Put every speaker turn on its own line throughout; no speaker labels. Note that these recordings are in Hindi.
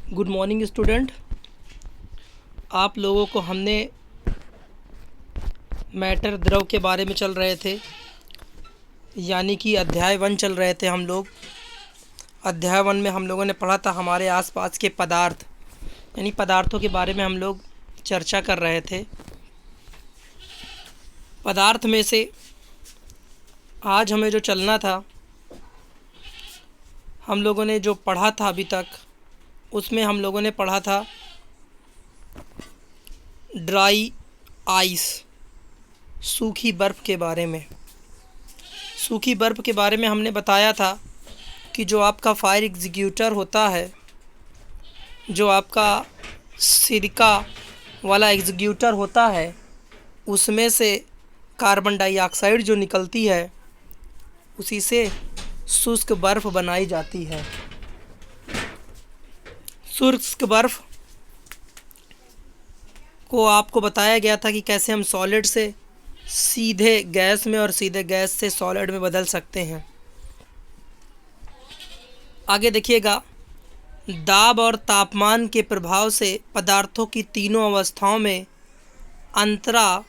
Good morning student. आप लोगों को हमने मैटर द्रव के बारे में चल रहे थे, यानी कि अध्याय 1 चल रहे थे हम लोग। अध्याय 1 में हम लोगों ने पढ़ा था हमारे आसपास के पदार्थ, यानी पदार्थों के बारे में हम लोग चर्चा कर रहे थे। पदार्थ में से आज हमें जो चलना था, हम लोगों ने जो पढ़ा था अभी तक, उसमें हम लोगों ने पढ़ा था ड्राई आइस, सूखी बर्फ़ के बारे में। सूखी बर्फ़ के बारे में हमने बताया था कि जो आपका फायर एग्जीक्यूटर होता है, जो आपका सिरका वाला एग्जीक्यूटर होता है, उसमें से कार्बन डाइऑक्साइड जो निकलती है, उसी से शुष्क बर्फ़ बनाई जाती है। शुष्क बर्फ़ को आपको बताया गया था कि कैसे हम सॉलिड से सीधे गैस में और सीधे गैस से सॉलिड में बदल सकते हैं। आगे देखिएगा, दाब और तापमान के प्रभाव से पदार्थों की तीनों अवस्थाओं में अंतरा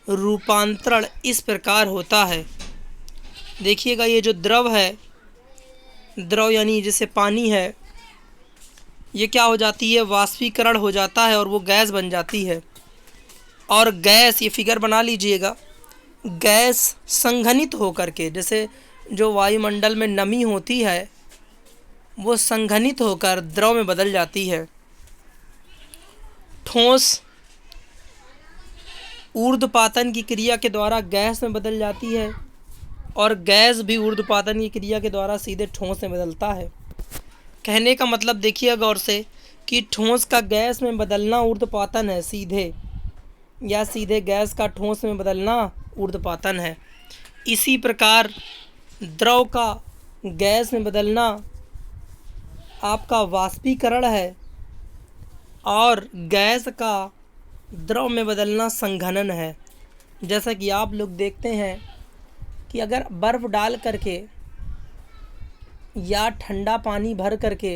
रूपांतरण इस प्रकार होता है। देखिएगा, ये जो द्रव है, द्रव यानी जैसे पानी है, ये क्या हो जाती है, वाष्पीकरण हो जाता है और वो गैस बन जाती है। और गैस, ये फिगर बना लीजिएगा, गैस संघनित होकर के, जैसे जो वायुमंडल में नमी होती है, वो संघनित होकर द्रव में बदल जाती है। ठोस ऊर्ध्वपातन की क्रिया के द्वारा गैस में बदल जाती है और गैस भी ऊर्ध्वपातन की क्रिया के द्वारा सीधे ठोस में बदलता है। कहने का मतलब देखिए गौर से कि ठोस का गैस में बदलना ऊर्ध्वपातन है सीधे, या सीधे गैस का ठोस में बदलना ऊर्ध्वपातन है। इसी प्रकार द्रव का गैस में बदलना आपका वाष्पीकरण है और गैस का द्रव में बदलना संघनन है। जैसा कि आप लोग देखते हैं कि अगर बर्फ़ डाल करके या ठंडा पानी भर करके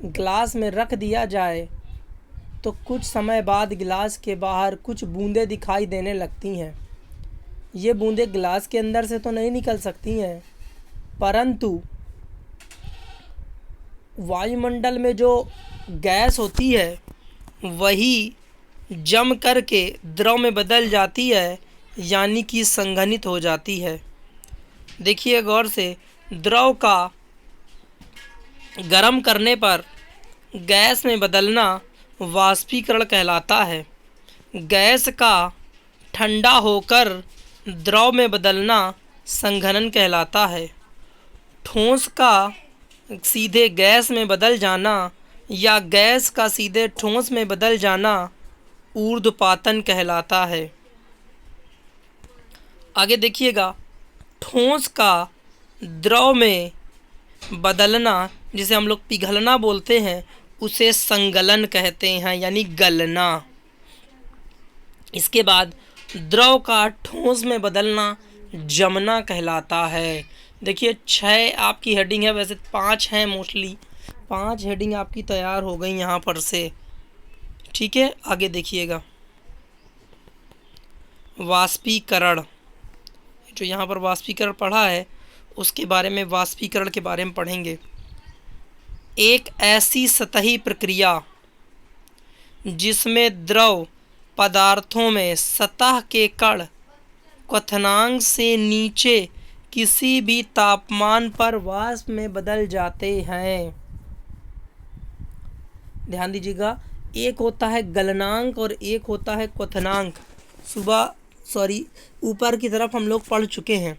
गिलास में रख दिया जाए, तो कुछ समय बाद गिलास के बाहर कुछ बूंदें दिखाई देने लगती हैं। ये बूंदें गिलास के अंदर से तो नहीं निकल सकती हैं, परंतु वायुमंडल में जो गैस होती है वही जम करके द्रव में बदल जाती है, यानी कि संघनित हो जाती है। देखिए गौर से, द्रव का गर्म करने पर गैस में बदलना वाष्पीकरण कहलाता है। गैस का ठंडा होकर द्रव में बदलना संघनन कहलाता है। ठोस का सीधे गैस में बदल जाना या गैस का सीधे ठोस में बदल जाना ऊर्ध्वपातन कहलाता है। आगे देखिएगा, ठोस का द्रव में बदलना, जिसे हम लोग पिघलना बोलते हैं, उसे संगलन कहते हैं, यानी गलना। इसके बाद द्रव का ठोस में बदलना जमना कहलाता है। देखिए 6 आपकी हेडिंग है, वैसे 5 हैं मोस्टली, 5 हेडिंग आपकी तैयार हो गई यहाँ पर से। ठीक है, आगे देखिएगा, वाष्पीकरण, जो यहाँ पर वाष्पीकरण पढ़ा है उसके बारे में, वाष्पीकरण के बारे में पढ़ेंगे। एक ऐसी सतही प्रक्रिया जिसमें द्रव पदार्थों में सतह के कण क्वथनांक से नीचे किसी भी तापमान पर वाष्प में बदल जाते हैं। ध्यान दीजिएगा, एक होता है गलनांक और एक होता है क्वथनांक। ऊपर की तरफ हम लोग पढ़ चुके हैं।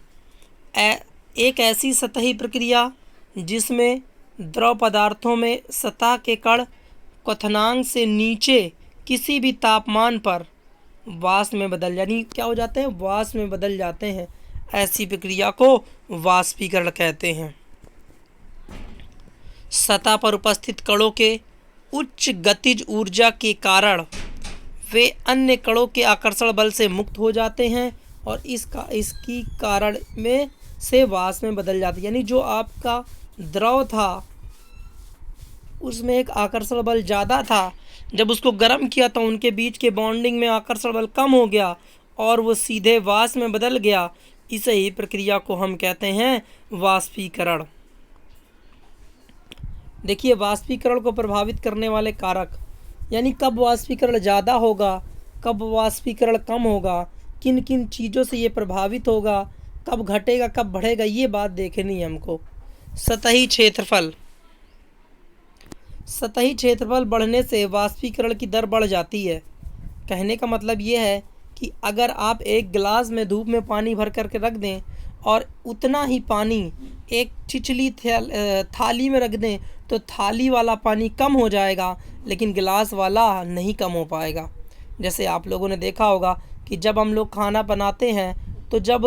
एक ऐसी सतही प्रक्रिया जिसमें द्रव पदार्थों में सतह के कण क्वथनांक से नीचे किसी भी तापमान पर वाष्प में बदल, यानी क्या हो जाते हैं, वाष्प में बदल जाते हैं। ऐसी प्रक्रिया को वाष्पीकरण कहते हैं। सतह पर उपस्थित कणों के उच्च गतिज ऊर्जा के कारण वे अन्य कणों के आकर्षण बल से मुक्त हो जाते हैं और इसकी कारण में से वाष्प में बदल जाती है। यानी जो आपका द्रव था उसमें एक आकर्षण बल ज़्यादा था, जब उसको गर्म किया तो उनके बीच के बॉन्डिंग में आकर्षण बल कम हो गया और वो सीधे वाष्प में बदल गया। इसे ही प्रक्रिया को हम कहते हैं वाष्पीकरण। देखिए, वाष्पीकरण को प्रभावित करने वाले कारक, यानी कब वाष्पीकरण ज़्यादा होगा, कब वाष्पीकरण कम होगा, किन किन चीज़ों से ये प्रभावित होगा, कब घटेगा कब बढ़ेगा, ये बात देखनी है हमको। सतही क्षेत्रफल, सतही क्षेत्रफल बढ़ने से वाष्पीकरण की दर बढ़ जाती है। कहने का मतलब ये है कि अगर आप एक गिलास में धूप में पानी भर करके रख दें और उतना ही पानी एक छिछली थाली में रख दें तो थाली वाला पानी कम हो जाएगा, लेकिन गिलास वाला नहीं कम हो पाएगा। जैसे आप लोगों ने देखा होगा कि जब हम लोग खाना बनाते हैं तो जब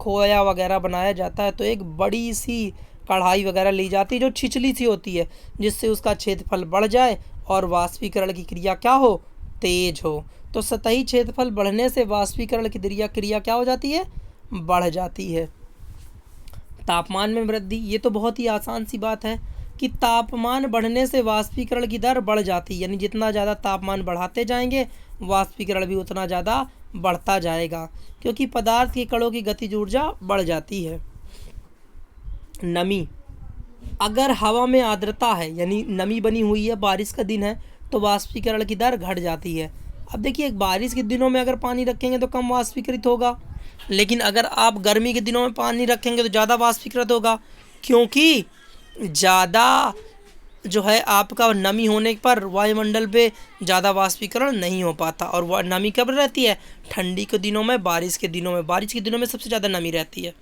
खोया वगैरह बनाया जाता है तो एक बड़ी सी कढ़ाई वगैरह ली जाती है जो छिछली सी होती है, जिससे उसका क्षेत्रफल बढ़ जाए और वाष्पीकरण की क्रिया क्या हो, तेज हो। तो सतही क्षेत्रफल बढ़ने से वाष्पीकरण की क्रिया क्या हो जाती है, बढ़ जाती है। तापमान में वृद्धि, ये तो बहुत ही आसान सी बात है कि तापमान बढ़ने से वाष्पीकरण की दर बढ़ जाती है, यानी जितना ज़्यादा तापमान बढ़ाते जाएंगे वाष्पीकरण भी उतना ज़्यादा बढ़ता जाएगा, क्योंकि पदार्थ के कणों की गतिज ऊर्जा बढ़ जाती है। नमी, अगर हवा में आर्द्रता है यानी नमी बनी हुई है, बारिश का दिन है, तो वाष्पीकरण की दर घट जाती है। अब देखिए, बारिश के दिनों में अगर पानी रखेंगे तो कम वाष्पीकृत होगा, लेकिन अगर आप गर्मी के दिनों में पानी रखेंगे तो ज़्यादा वाष्पीकृत होगा, क्योंकि ज़्यादा जो है आपका नमी होने पर वायुमंडल पे ज़्यादा वाष्पीकरण नहीं हो पाता। और वह नमी कब रहती है, ठंडी के दिनों में, बारिश के दिनों में। बारिश के दिनों में सबसे ज़्यादा नमी रहती है।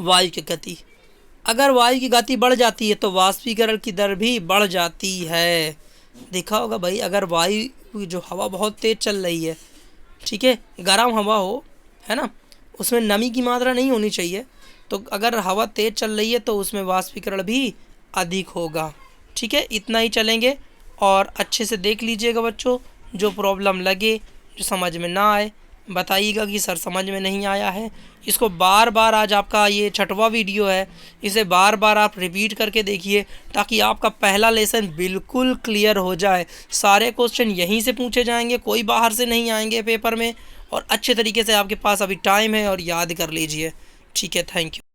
वायु की गति, अगर वायु की गति बढ़ जाती है तो वाष्पीकरण की दर भी बढ़ जाती है। देखा होगा भाई, अगर वायु जो हवा बहुत तेज़ चल रही है, ठीक है, गर्म हवा हो, है ना, उसमें नमी की मात्रा नहीं होनी चाहिए, तो अगर हवा तेज़ चल रही है तो उसमें वाष्पीकरण भी अधिक होगा। ठीक है, इतना ही चलेंगे और अच्छे से देख लीजिएगा बच्चों। जो प्रॉब्लम लगे, जो समझ में ना आए, बताइएगा कि सर समझ में नहीं आया है। इसको बार बार, आज आपका ये 6वां वीडियो है, इसे बार बार आप रिपीट करके देखिए ताकि आपका पहला लेसन बिल्कुल क्लियर हो जाए। सारे क्वेश्चन यहीं से पूछे जाएंगे, कोई बाहर से नहीं आएंगे पेपर में, और अच्छे तरीके से आपके पास अभी टाइम है और याद कर लीजिए। ठीक है, थैंक यू।